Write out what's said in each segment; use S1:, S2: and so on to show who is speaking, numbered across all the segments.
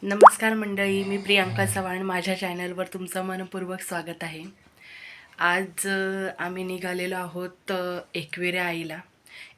S1: नमस्कार मंडळी, मी प्रियांका चव्हाण. माझ्या चॅनलवर तुमचं मनपूर्वक स्वागत आहे. आज आम्ही निघालेलो आहोत एकविरा आईला.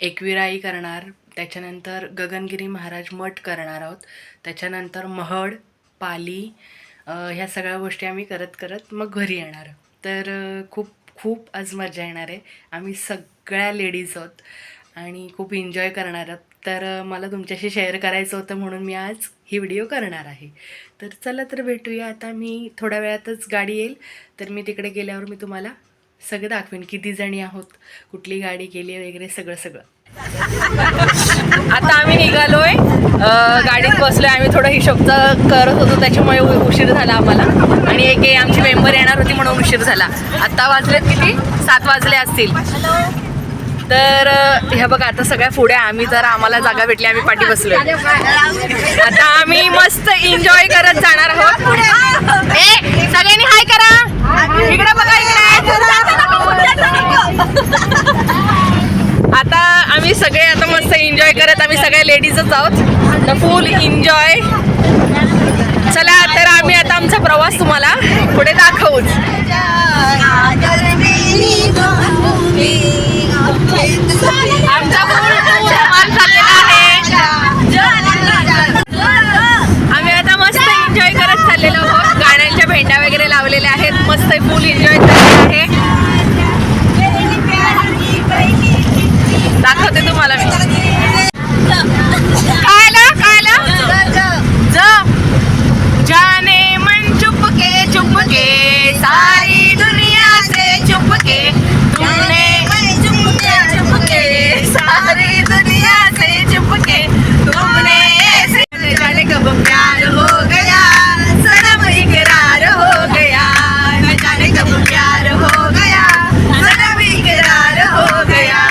S1: एकविरा आई करणार, त्याच्यानंतर गगनगिरी महाराज मठ करणार आहोत, त्याच्यानंतर महड, पाली, ह्या सगळ्या गोष्टी आम्ही करत करत मग घरी येणार. तर खूप खूप आज मजा येणार आहे. आम्ही सगळ्या लेडीज आहोत आणि खूप एन्जॉय करणार आहोत. तर मला तुमच्याशी शेअर करायचं होतं म्हणून मी आज ही व्हिडिओ करणार आहे. तर चला तर भेटूया. आता मी थोड्या वेळातच गाडी येईल, तर मी तिकडे गेल्यावर मी तुम्हाला सगळं दाखवेन, किती जणी आहोत, कुठली गाडी केली वगैरे सगळं सगळं. आता आम्ही निघालोय, गाडीत बसलोय. आम्ही थोडं हिशोबचं करत होतो, त्याच्यामुळे उशीर झाला आम्हाला. आणि एक आमची मेंबर येणार होती म्हणून उशीर झाला. आता वाजलेत किती, 7 वाजले असतील. तर हे बघा, आता सगळ्या पुढे आम्ही, जर आम्हाला जागा भेटली आम्ही पाठी बसलोय. आता आम्ही मस्त एन्जॉय करत जाणार आहोत. सगळ्यांनी हाय करा, इकडे बघा, आता आम्ही सगळे आता मस्त एन्जॉय करत, आम्ही सगळ्या लेडीजच आहोत, तर फुल एन्जॉय. चला तर आम्ही आता आमचा प्रवास तुम्हाला पुढे दाखवूच. आमचा आम्ही आता मस्त एन्जॉय करत चाललेलो आहोत. गाण्यांच्या भेंड्या वगैरे लावलेल्या आहेत, मस्त फुल एन्जॉय चाललेला आहे. दाखवते तुम्हाला मी. कायला जाने मन चुपके चुपके, सारी दुनिया से चुपके, तुमने सारी दुनिया से चुपके, तुमने ऐसे जाने कब प्यार हो गया, सनम इकरार हो गया, न जाने कब प्यार हो गया, सनम इकरार हो गया.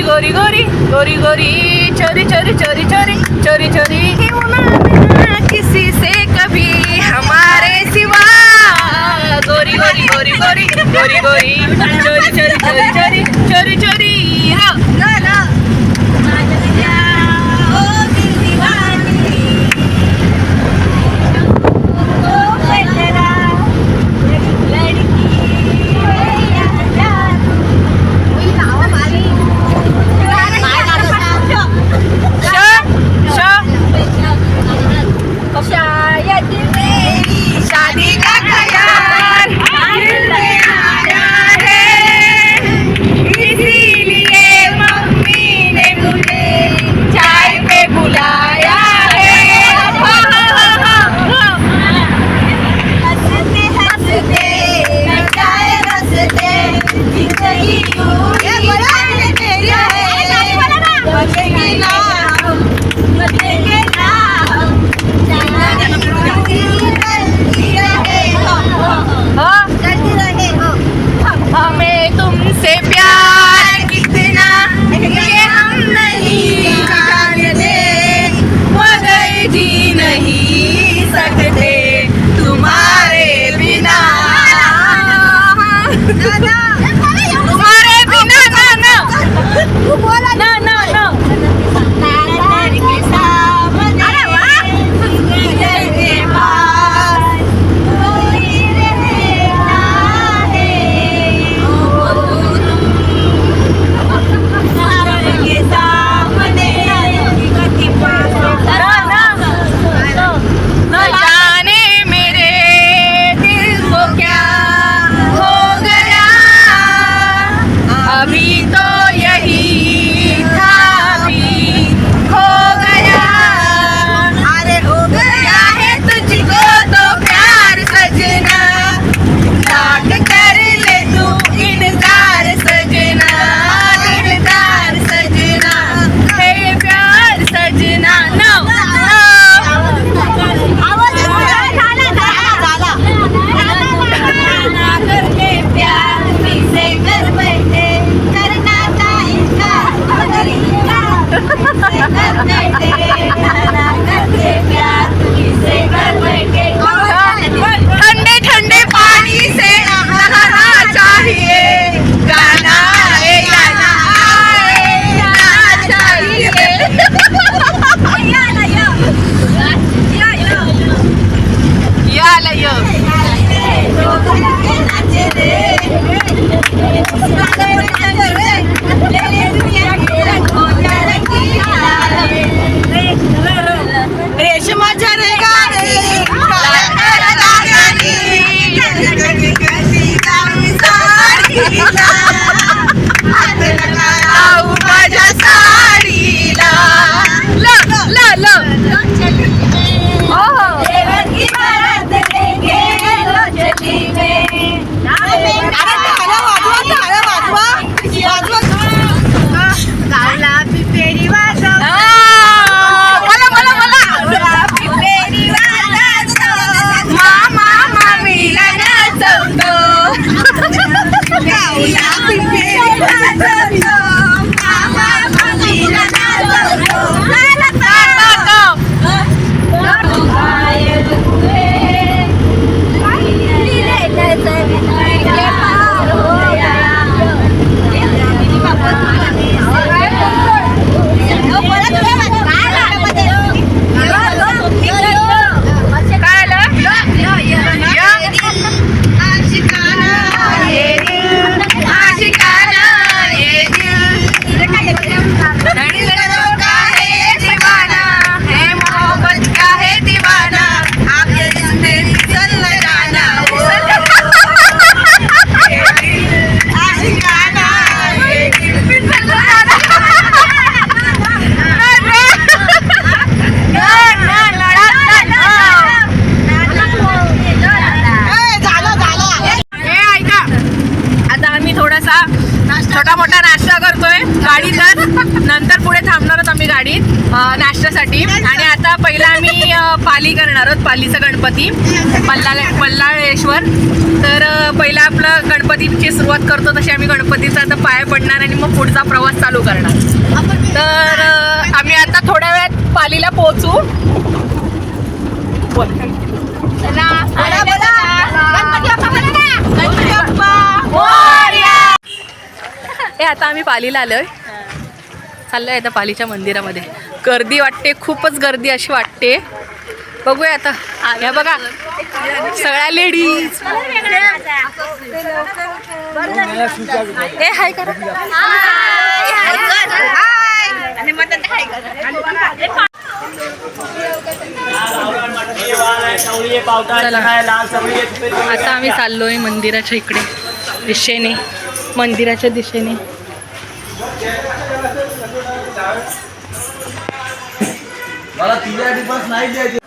S1: गोरी गोरी गोरी गोरी, चोरी चोरी चोरी चोरी चोरी चोरी, किसी से कभी हमारे सिवा. गोरी गोरी गोरी गोरी गोरी गोरी, चोरी चोरी चोरी चोरी चोरी चोरी.
S2: साडीला हात नका लावू माझ्या साडीला
S1: ल ल ल हो हो
S2: देवकी बारात लेके लो चली में गावला पिपेरी वाजव
S1: मला मला मला
S2: पिपेरी वाजव
S1: मामा मामीला नाचवतो
S2: गावला पिपेरी वाजव मामा मामीला नाचवतो
S1: छोटा मोठा नाश्ता करतोय गाडीतच. नंतर पुढे थांबणार आहोत आम्ही गाडीत नाश्त्यासाठी. आणि आता पहिला आम्ही पाली करणार आहोत, पालीचा गणपती पल्लाळेश्वर. तर पहिला आपलं गणपतीची सुरुवात करतो तशी आम्ही गणपतीचा आता पाया पडणार आणि मग पुढचा प्रवास चालू करणार. तर आम्ही आता थोड्या वेळात पालीला पोहोचू. आता आम्ही पालीला आलोय, चाललोय आता पालीच्या मंदिरामध्ये. गर्दी वाटते, खूपच गर्दी अशी वाटते. बघूया आता. या बघा सगळ्या लेडीज. ए हाय करा. आता आम्ही चाललोय मंदिराच्या इकडे दिशेने, मंदिराच्या दिशेने.
S3: मला तुझ्या दिवस नाही द्यायचे.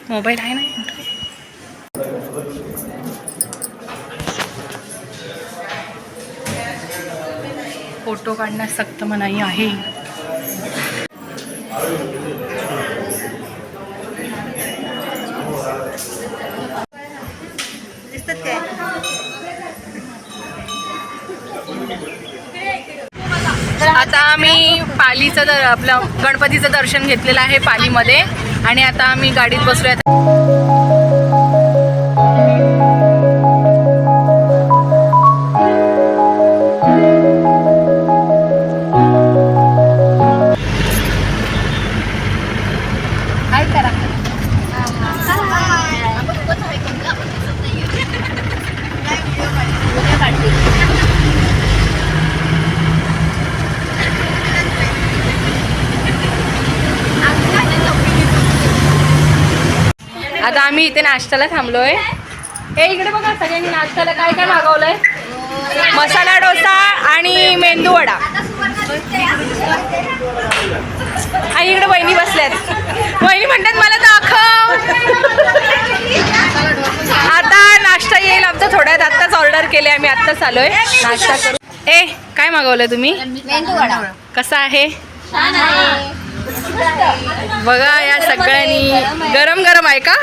S1: मोबाईल आहे ना, फोटो काढण्यास सक्त मनाई आहे. आता आम्ही पालीचं आपलं गणपतीचं दर्शन घेतलेलं आहे पालीमध्ये. आणि आता आम्ही गाडीत बसलोय. आता आम्ही इथे नाश्त्याला थांबलोय. हे इकडे बघा, सगळ्यांनी नाश्त्याला काय काय मागवलंय. मसाला डोसा आणि मेंदू वडा. आणि इकडे वहिनी बसल्यात. वहिनी म्हणतात मला दाखव. आता नाश्ता येईल आमचा थोड्यात. आत्ताच ऑर्डर केले आम्ही, आत्ताच आलोय नाश्ता करू. ए काय मागवलंय तुम्ही.
S2: मेंदू वडा
S1: कसा आहे बघा. या सगळ्यांनी गरम गरम आहे का.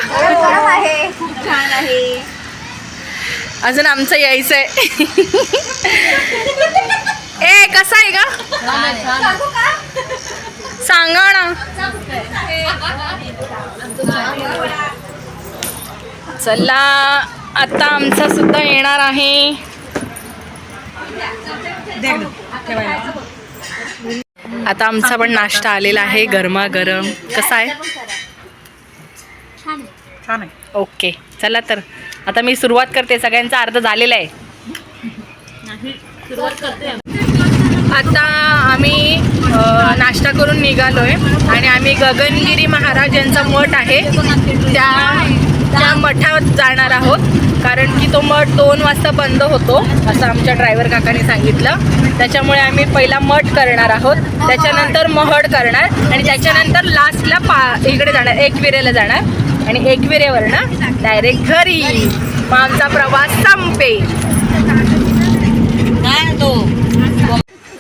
S2: खूप छान आहे.
S1: अजून आमचं यायचंय. ए कसा आहे का. सांगा ना. चला आता आमचा सुद्धा येणार आहे. आता आमचा पण नाश्ता आलेला आहे गरमागरम. कसा आहे?
S2: छान आहे.
S1: ओके चला तर आता मी सुरुवात करते. सगळ्यांचा अर्ध झालेला आहे. आता आम्ही नाश्ता करून निघालोय आणि आम्ही गगनगिरी महाराज यांचा मठ आहे त्या मठात जाणार आहोत. कारण की तो मठ 2 वाजता बंद होतो असं आमच्या ड्रायव्हर काकाने सांगितलं. त्याच्यामुळे आम्ही पहिला मठ करणार आहोत, त्याच्यानंतर महड करणार आणि त्याच्यानंतर लास्टला इकडे जाणार, एकविरेला जाणार आणि एकविरेवरनं डायरेक्ट घरी. मग आमचा प्रवास संपेल.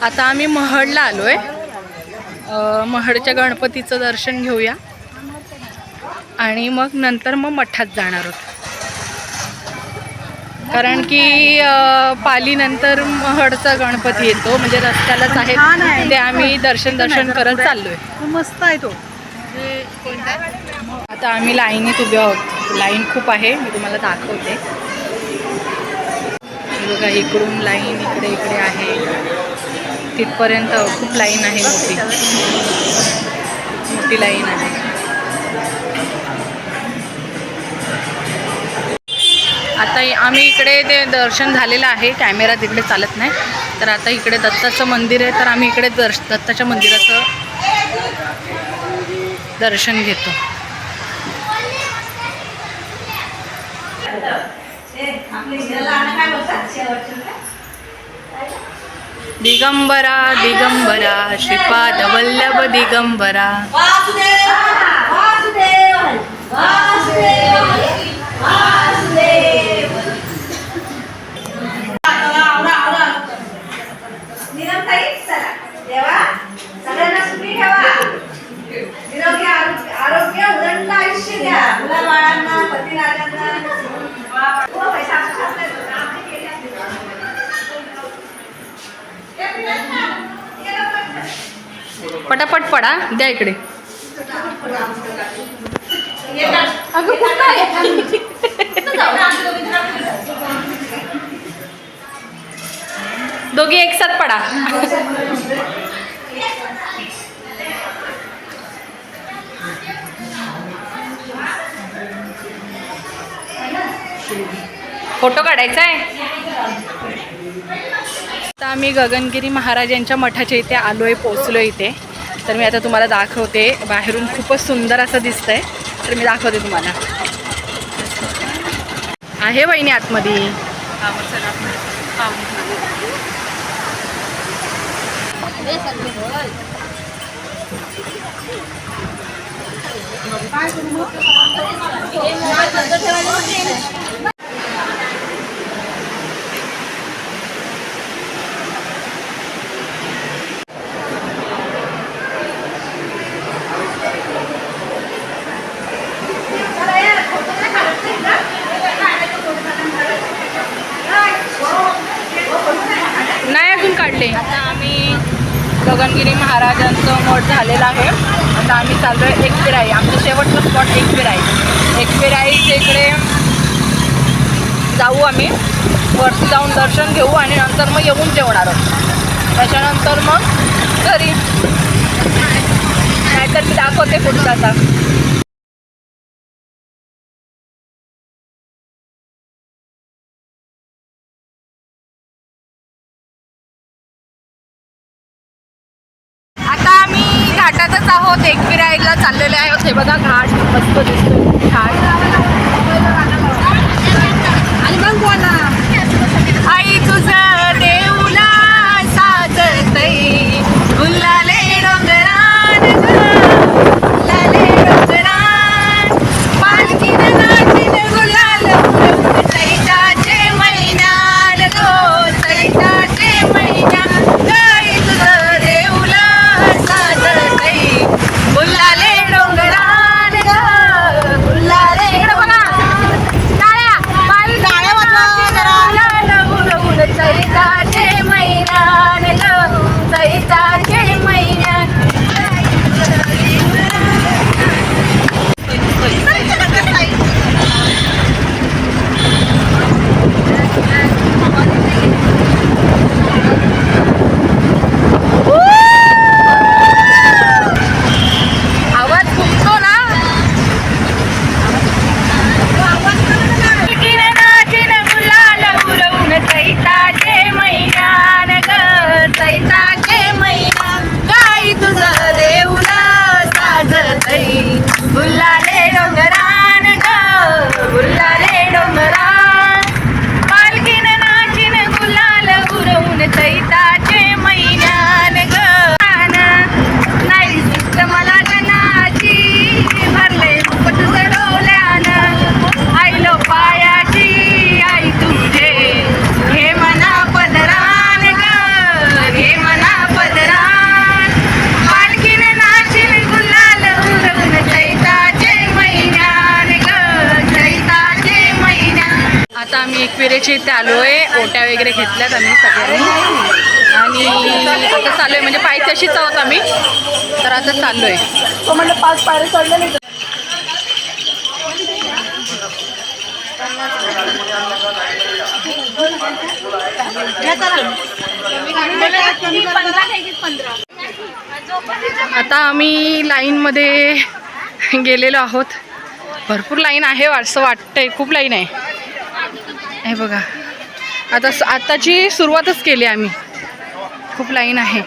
S1: आता आम्ही महडला आलोय. महडच्या गणपतीचं दर्शन घेऊया आणि मग नंतर मठात जाणार आहोत. कारण की पालीनंतर महडचा गणपती येतो, म्हणजे रस्त्यालाच आहे. ते आम्ही दर्शन करत चाललोय.
S2: मस्त आहे तो.
S1: आता आम्ही लाईनीत उभे आहोत. लाईन खूप आहे, मी तुम्हाला दाखवते. बघा इकडून लाईन इकडे आहे. तिथपर्यंत खूप लाईन आहे, मोठी लाईन आहे. आता आम्ही इकडे ते दर्शन झालेलं आहे. कॅमेरा तिकडे चालत नाही. तर आता इकडे दत्ताचं मंदिर आहे, तर आम्ही इकडे दत्ताच्या मंदिराचं दर्शन घेतो. दिगंबरा दिगंबरा श्रीपाद वल्लभ दिगंबरा.
S2: सगळ्यांना सुखी ठेवा. निरोगी आरोग्य उदंड आयुष्य द्या. मुलाबाळांना, पतिराजांना.
S1: पटापट पडा, द्या इकडे. दोघी एक साथ पडा. फोटो काढायचा आहे. आता आम्ही गगनगिरी महाराजांच्या मठाच्या इथे आलोय, पोचलोय इथे. तर मी आता तुम्हाला दाखवते. बाहेरून खूपच सुंदर असं दिसतंय, तर मी दाखवते तुम्हाला. आहे वहिनी आतमध्ये. नाही अजून काढले. आता आम्ही गगनगिरी महाराजांचं मठ झालेलं आहे. आता आम्ही चाललो आहे एकविराई. आमचं शेवटचं स्पॉट एकविराई. एकविराईच्या इकडे जाऊ आम्ही. वरती जाऊन दर्शन घेऊ आणि नंतर मग येऊन जेवणार आहोत. त्याच्यानंतर मग घरी. नाहीतर मी दाखवते पुढचा आता. घाटातच आहोत. एकविराईला चाललेले आहोत. हे बघा घाट मस्त दिसतो. घाट आणि मग बोला. आई तुझं देऊला साजतई गुलाले डोंगरान, गुलाले डोंगरान पालखीन नाचीन गुलाल चैताचे महिन्यान गो, चैताचे महिन्यान गाई तुझं देऊला गुल्लाले डोंगरान ग, गुल्लाले. इकडे बघा टाळ्या, टाळ्या वाजवा. एकविरेच्या इथे आलो आहे. ओट्या वगैरे घेतल्यात आम्ही सगळ्यांनी आणि आता चालू आहे, म्हणजे पायी तशीच आहोत आम्ही. तर आता चाललो आहे.
S2: तो म्हणजे 5 पायऱ्या चढल्या नाही.
S1: आता आम्ही लाईनमध्ये गेलेलो आहोत. भरपूर लाईन आहे असं वाटतंय, खूप लाईन आहे. हे बघा, आताची सुरुवातच केली आम्ही. खूप लाईन आहे.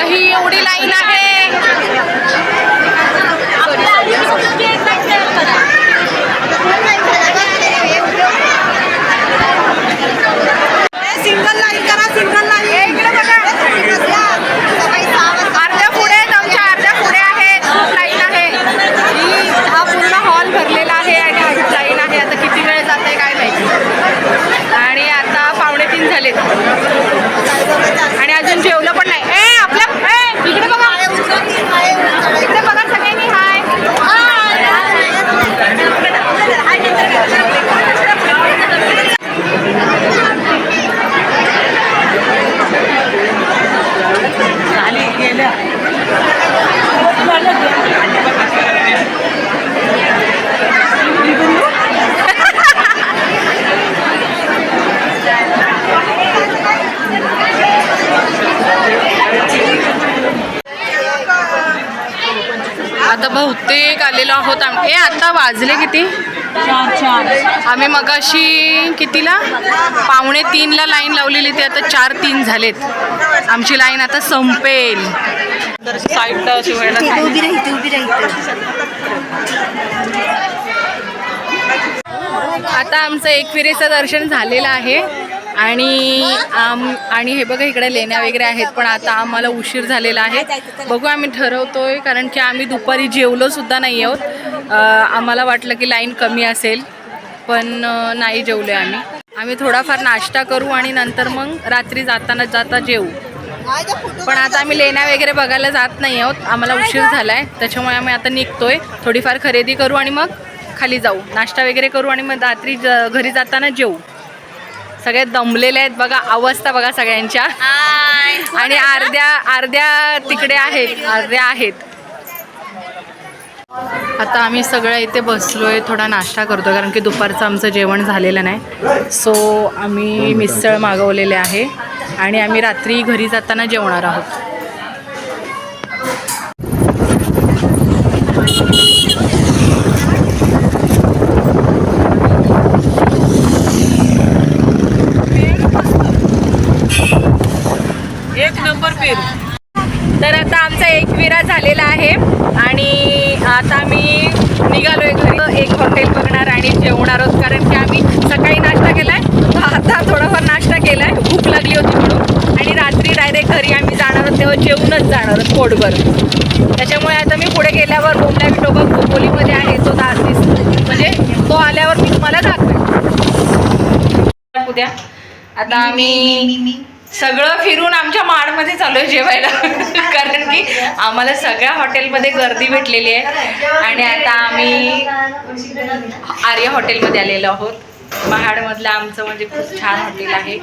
S1: ही एवढी लाईन आहे.
S2: सिंगल लाईन करा, सिंगल लाईन.
S1: अर्ध्या पुढे आमच्या अर्ध्या पुढे आहेत. खूप लाईन आहे. हा पूर्ण हॉल भरलेला आहे आणि अजून लाईन आहे. आता किती वेळ जात आहे काय माहिती. आणि आता 2:45 झालेत आणि अजून जेवलं पण नाही. इकडे बघा, इकडे बघा सगळ्यांनी. हाय. आता बहुतेक आलेलो आहोत आम्ही. आता वाजले किती?
S2: 4.
S1: आम्ही मगाशी कितीला? 2:45ला लाईन लावलेली, ते आता 4:03 झालेत. आमची लाईन आता संपेल. साईडला अशी आता आमचं एकविरेचं दर्शन झालेलं आहे आणि हे बघा इकडे लेण्या वगैरे आहेत. पण आता आम्हाला उशीर झालेला आहे. बघू आम्ही ठरवतोय, कारण की आम्ही दुपारी जेवलो सुद्धा नाही आहोत. आम्हाला वाटलं की लाईन कमी असेल, पण नाही जेवलो आम्ही थोडाफार नाश्ता करू आणि नंतर मग रात्री जाता जेवू. पण आता आम्ही लेण्या वगैरे बघायला जात नाही आहोत. आम्हाला उशीर झाला आहे, त्याच्यामुळे आम्ही आता निघतोय. थोडीफार खरेदी करू आणि मग खाली जाऊ, नाश्ता वगैरे करू आणि मग रात्री घरी जाताना जेवू. सगळे दमलेले आहेत बघा, अवस्था बघा सगळ्यांच्या. आणि अर्ध्या तिकडे आहेत. आता आम्ही सगळं इथे बसलोय, थोडा नाश्ता करतो, कारण की दुपारचं आमचं जेवण झालेलं नाही. सो आम्ही मिसळ मागवलेले आहे आणि आम्ही रात्री घरी जाताना जेवणार आहोत. तर आता आमचा एकविरा झालेला आहे आणि आता आम्ही निघालोय घरी. एक हॉटेल बघणार आणि जेवणार आहोत, कारण की आम्ही सकाळी नाश्ता केलाय, आता थोडाफार नाश्ता केलाय, भूक लागली होती म्हणून. आणि रात्री डायरेक्ट घरी आम्ही जाणार आहोत, तेव्हा जेवूनच जाणार आहोत पोटभर. त्याच्यामुळे आता मी पुढे गेल्यावर बोमला विठोबा खोपोलीमध्ये आहे, तो म्हणजे तो आल्यावर मी तुम्हाला दाखवेन उद्या. आता आम्ही सगळं फिरून आमच्या माडमध्ये चालू आहे जेवायला, कारण की आम्हाला सगळ्या हॉटेलमध्ये गर्दी भेटलेली आहे. आणि आता आम्ही आर्य हॉटेलमध्ये आलेलो आहोत. महाडमधलं आमचं म्हणजे खूप छान हॉटेल आहे,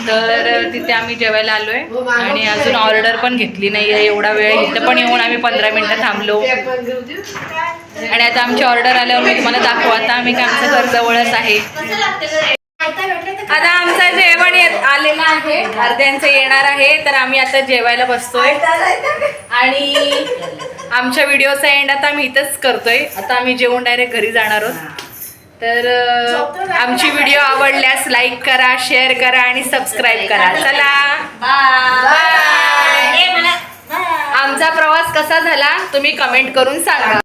S1: तर तिथे आम्ही जेवायला आलो आहे. आणि अजून ऑर्डर पण घेतली नाही आहे एवढा वेळ. इथं पण येऊन आम्ही 15 मिनटं थांबलो आणि आता आमची ऑर्डर आल्यावर मी तुम्हाला दाखवू. आता आम्ही काय, आमचं घर जवळच आहे. आता आमचं जेवण आलेलं आहे, अर्ध्यांचं येणार आहे, तर आम्ही आता जेवायला बसतोय. आणि आमच्या व्हिडिओचा एंड आता आम्ही इथंच करतोय. आता आम्ही जेवून डायरेक्ट घरी जाणार आहोत. तर आमची व्हिडिओ आवडल्यास लाईक करा, शेअर करा आणि सबस्क्राईब करा. चला बाय. आमचा प्रवास कसा झाला तुम्ही कमेंट करून सांगा.